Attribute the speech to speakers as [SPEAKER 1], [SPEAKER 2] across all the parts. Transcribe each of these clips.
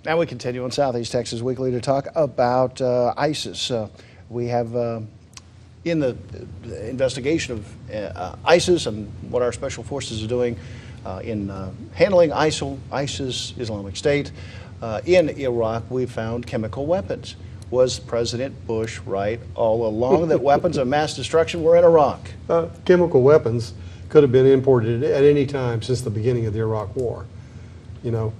[SPEAKER 1] Now we continue on Southeast Texas Weekly to talk about ISIS. We have in the investigation of ISIS and what our special forces are doing in handling ISIS, Islamic State, in Iraq, we found chemical weapons. Was President Bush right all along that weapons of mass destruction were in Iraq?
[SPEAKER 2] Chemical weapons could have been imported at any time since the beginning of the Iraq War. You know,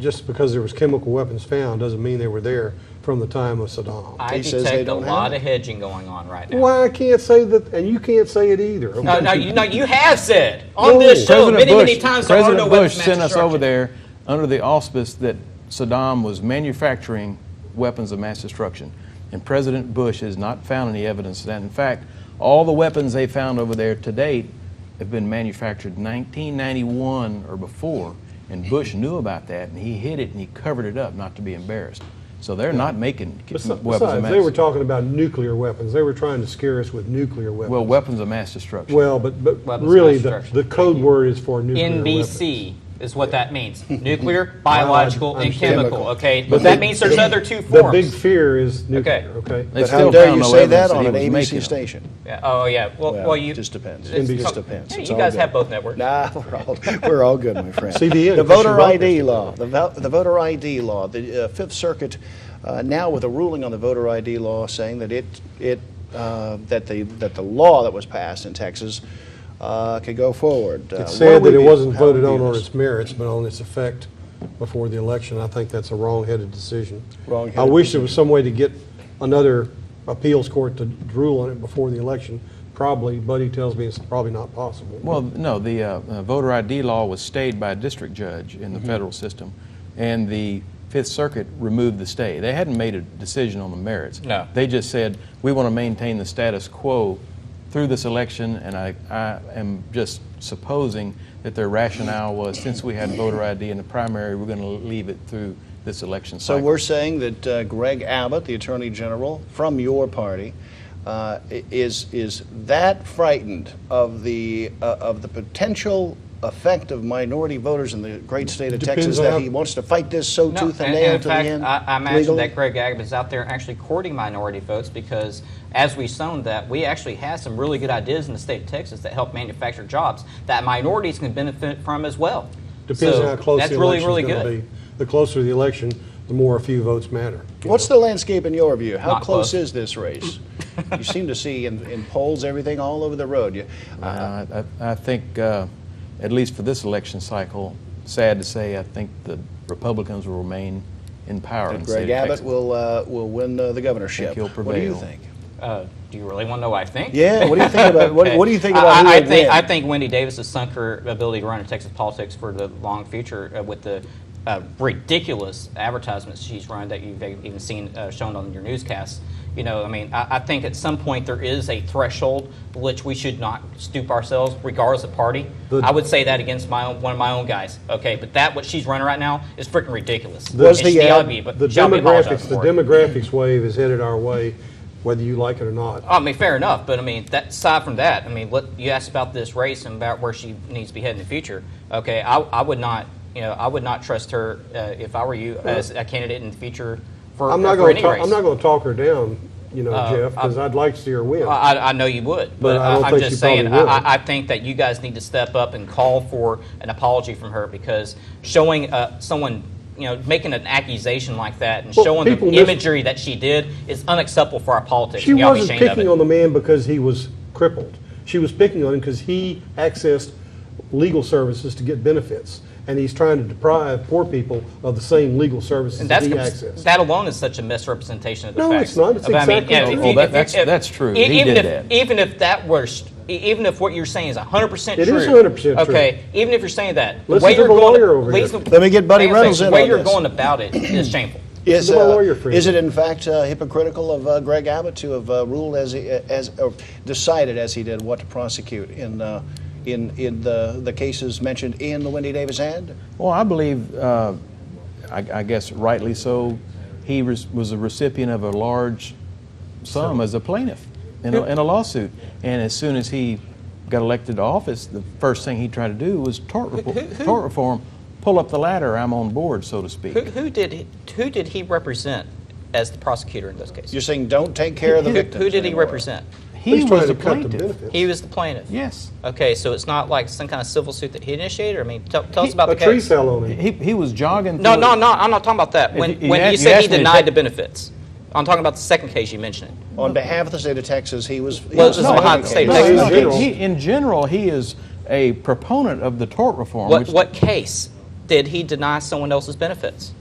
[SPEAKER 2] just because there was chemical weapons found doesn't mean they were there from the time of Saddam.
[SPEAKER 3] I detect a lot of hedging going on right now.
[SPEAKER 2] Well, I can't say that, and you can't say it either. Okay?
[SPEAKER 3] No, you have said on this show many times.
[SPEAKER 4] President Bush sent us over there under the auspice that Saddam was manufacturing weapons of mass destruction, and President Bush has not found any evidence of that. In fact, all the weapons they found over there to date have been manufactured 1991 or before. And Bush knew about that, and he hid it and he covered it up not to be embarrassed. So they're not making weapons of mass.
[SPEAKER 2] They were talking about nuclear weapons. They were trying to scare us with nuclear weapons.
[SPEAKER 4] Well, weapons of mass destruction.
[SPEAKER 2] Well, but really the code word is for nuclear
[SPEAKER 3] NBC
[SPEAKER 2] weapons.
[SPEAKER 3] Is what that means. Nuclear, biological, and chemical. Okay, but that means there's other two
[SPEAKER 2] The
[SPEAKER 3] forms.
[SPEAKER 2] big fear is nuclear. Okay.
[SPEAKER 1] But how dare you say that on an ABC station?
[SPEAKER 3] Yeah. Oh yeah. Well, you
[SPEAKER 1] just depends.
[SPEAKER 3] It
[SPEAKER 1] just depends.
[SPEAKER 3] Hey, you guys have both networks.
[SPEAKER 1] Nah, we're all good, my friend.
[SPEAKER 2] CBN,
[SPEAKER 1] the voter ID law. The voter ID law. The Fifth Circuit now with a ruling on the voter ID law saying that that the law that was passed in Texas could go forward.
[SPEAKER 2] It's sad that it wasn't voted on its merits, but on its effect before the election. I think that's a wrong-headed decision. I wish there was some way to get another appeals court to rule on it before the election. Probably, Buddy tells me it's probably not possible.
[SPEAKER 4] Well, no, the voter ID law was stayed by a district judge in the federal system, and the Fifth Circuit removed the stay. They hadn't made a decision on the merits.
[SPEAKER 3] No.
[SPEAKER 4] They just said, we want to maintain the status quo through this election, and I am just supposing that their rationale was, since we had voter ID in the primary, we're going to leave it through this election cycle.
[SPEAKER 1] So we're saying that Greg Abbott, the Attorney General from your party, is that frightened of the potential effect of minority voters in the great state of Texas that he wants to fight this tooth and nail to the end?
[SPEAKER 3] I imagine that Greg Abbott is out there actually courting minority votes because, as we've shown, that we actually have some really good ideas in the state of Texas that help manufacture jobs that minorities can benefit from as well.
[SPEAKER 2] Depends on how close
[SPEAKER 3] that's
[SPEAKER 2] the
[SPEAKER 3] really,
[SPEAKER 2] election's
[SPEAKER 3] really
[SPEAKER 2] going
[SPEAKER 3] good.
[SPEAKER 2] to be. The closer the election, the more a few votes matter.
[SPEAKER 1] What's the landscape in your view? How
[SPEAKER 3] Not
[SPEAKER 1] close
[SPEAKER 3] close.
[SPEAKER 1] is this race? You seem to see in polls everything all over the road.
[SPEAKER 4] I think, at least for this election cycle, sad to say, I think the Republicans will remain in power.
[SPEAKER 1] That Greg Abbott will win the governorship.
[SPEAKER 4] I think he'll
[SPEAKER 1] What do you
[SPEAKER 4] prevail.
[SPEAKER 1] think?
[SPEAKER 3] Do you really want to know what I think?
[SPEAKER 1] Yeah. What do you think about what do you think about who will win?
[SPEAKER 3] I think Wendy Davis has sunk her ability to run in Texas politics for the long future with the ridiculous advertisements she's run that you've even seen shown on your newscasts. You know, I mean, I think at some point there is a threshold which we should not stoop ourselves, regardless of party. I would say that against one of my own guys. Okay, but what she's running right now is freaking ridiculous.
[SPEAKER 2] The demographics wave is headed our way, whether you like it or not.
[SPEAKER 3] I mean, fair enough, but I mean, aside from that, I mean, you asked about this race and about where she needs to be heading in the future. Okay, I would not, I would not trust her if I were you as a candidate in the future.
[SPEAKER 2] I'm not going to talk her down, Jeff, because I'd like to see her win.
[SPEAKER 3] I know you would, but I'm just saying, I think that you guys need to step up and call for an apology from her because showing someone, making an accusation like that and showing the imagery that she did is unacceptable for our politics.
[SPEAKER 2] She wasn't picking on the man because he was crippled. She was picking on him because he accessed legal services to get benefits. And he's trying to deprive poor people of the same legal services that he accessed.
[SPEAKER 3] That alone is such a misrepresentation of the facts.
[SPEAKER 2] No, it's not. It's exactly
[SPEAKER 4] that's true. He did that.
[SPEAKER 3] Even if what you're saying is 100% true.
[SPEAKER 2] It is 100% true.
[SPEAKER 3] Okay, even if you're saying that,
[SPEAKER 2] let
[SPEAKER 1] me get Buddy Reynolds in on this.
[SPEAKER 3] The way you're going about it is shameful.
[SPEAKER 1] Is it in fact hypocritical of Greg Abbott to have ruled or decided as he did what to prosecute in the cases mentioned in the Wendy Davis ad?
[SPEAKER 4] Well, I believe, I guess rightly so, he was a recipient of a large sum as a plaintiff in a lawsuit. And as soon as he got elected to office, the first thing he tried to do was tort reform pull up the ladder, I'm on board, so to speak.
[SPEAKER 3] Who did he represent as the prosecutor in those cases?
[SPEAKER 1] You're saying don't take care of the victims
[SPEAKER 3] Who did he
[SPEAKER 1] anymore.
[SPEAKER 3] represent?
[SPEAKER 4] He
[SPEAKER 2] He's
[SPEAKER 4] was
[SPEAKER 2] trying
[SPEAKER 4] the
[SPEAKER 2] to cut the
[SPEAKER 4] plaintiff.
[SPEAKER 2] benefits.
[SPEAKER 3] He was the plaintiff.
[SPEAKER 4] Yes.
[SPEAKER 3] Okay, so it's not like some kind of civil suit that he initiated? I mean, tell us about
[SPEAKER 2] A
[SPEAKER 3] the
[SPEAKER 2] tree
[SPEAKER 3] case.
[SPEAKER 2] fell on him.
[SPEAKER 4] He was jogging.
[SPEAKER 3] No,
[SPEAKER 4] through
[SPEAKER 3] no,
[SPEAKER 4] it.
[SPEAKER 3] no, I'm not talking about that. When
[SPEAKER 4] you
[SPEAKER 3] you
[SPEAKER 4] asked
[SPEAKER 3] said he
[SPEAKER 4] me to
[SPEAKER 3] denied
[SPEAKER 4] take-
[SPEAKER 3] the benefits. I'm talking about the second case you mentioned.
[SPEAKER 1] On behalf of the state of Texas, he was.
[SPEAKER 3] Well, this is behind the state of
[SPEAKER 4] No,
[SPEAKER 3] Texas.
[SPEAKER 4] no,
[SPEAKER 2] general.
[SPEAKER 4] in general, he is a proponent of the tort reform.
[SPEAKER 3] What case did he deny someone else's benefits?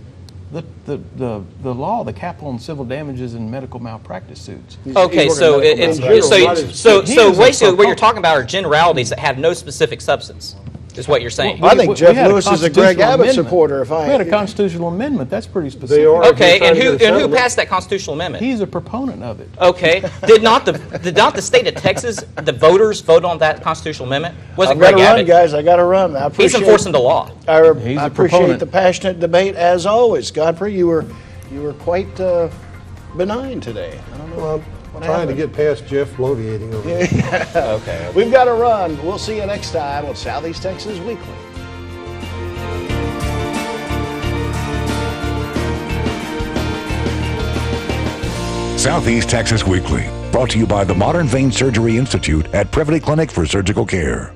[SPEAKER 4] The law, the capital and civil damages and medical malpractice suits.
[SPEAKER 3] Okay,
[SPEAKER 1] he's
[SPEAKER 3] so
[SPEAKER 1] working
[SPEAKER 3] it's
[SPEAKER 1] medical
[SPEAKER 2] malpractice.
[SPEAKER 3] so
[SPEAKER 4] He is a
[SPEAKER 3] basically what you're
[SPEAKER 4] proponent.
[SPEAKER 3] talking about are generalities that have no specific substance, is what you're saying.
[SPEAKER 1] I think
[SPEAKER 4] We
[SPEAKER 1] Jeff
[SPEAKER 4] had
[SPEAKER 1] Lewis is a Greg
[SPEAKER 4] constitutional
[SPEAKER 1] Abbott
[SPEAKER 4] amendment.
[SPEAKER 1] supporter. If I
[SPEAKER 4] We had a constitutional amendment. That's pretty specific.
[SPEAKER 2] They are.
[SPEAKER 3] Okay,
[SPEAKER 2] They're
[SPEAKER 3] and
[SPEAKER 2] trying to
[SPEAKER 3] who
[SPEAKER 2] get a settlement.
[SPEAKER 3] passed that constitutional amendment?
[SPEAKER 4] He's a proponent of it.
[SPEAKER 3] Okay, did not the state of Texas, the voters vote on that constitutional amendment? Was it
[SPEAKER 1] I've got
[SPEAKER 3] Greg
[SPEAKER 1] to run,
[SPEAKER 3] Abbott?
[SPEAKER 1] guys. I got to run. I
[SPEAKER 3] He's
[SPEAKER 1] appreciate.
[SPEAKER 3] enforcing the law.
[SPEAKER 1] I
[SPEAKER 4] He's
[SPEAKER 1] I
[SPEAKER 4] a
[SPEAKER 1] appreciate
[SPEAKER 4] proponent.
[SPEAKER 1] the passionate debate as always. Godfrey, you were quite benign today. I don't know.
[SPEAKER 2] Well,
[SPEAKER 1] what
[SPEAKER 2] I'm trying to
[SPEAKER 1] happened.
[SPEAKER 2] get past Jeff bloviating over there.
[SPEAKER 3] Okay.
[SPEAKER 1] We've got to run. We'll see you next time on Southeast Texas Weekly.
[SPEAKER 5] Southeast Texas Weekly, brought to you by the Modern Vein Surgery Institute at Privity Clinic for Surgical Care.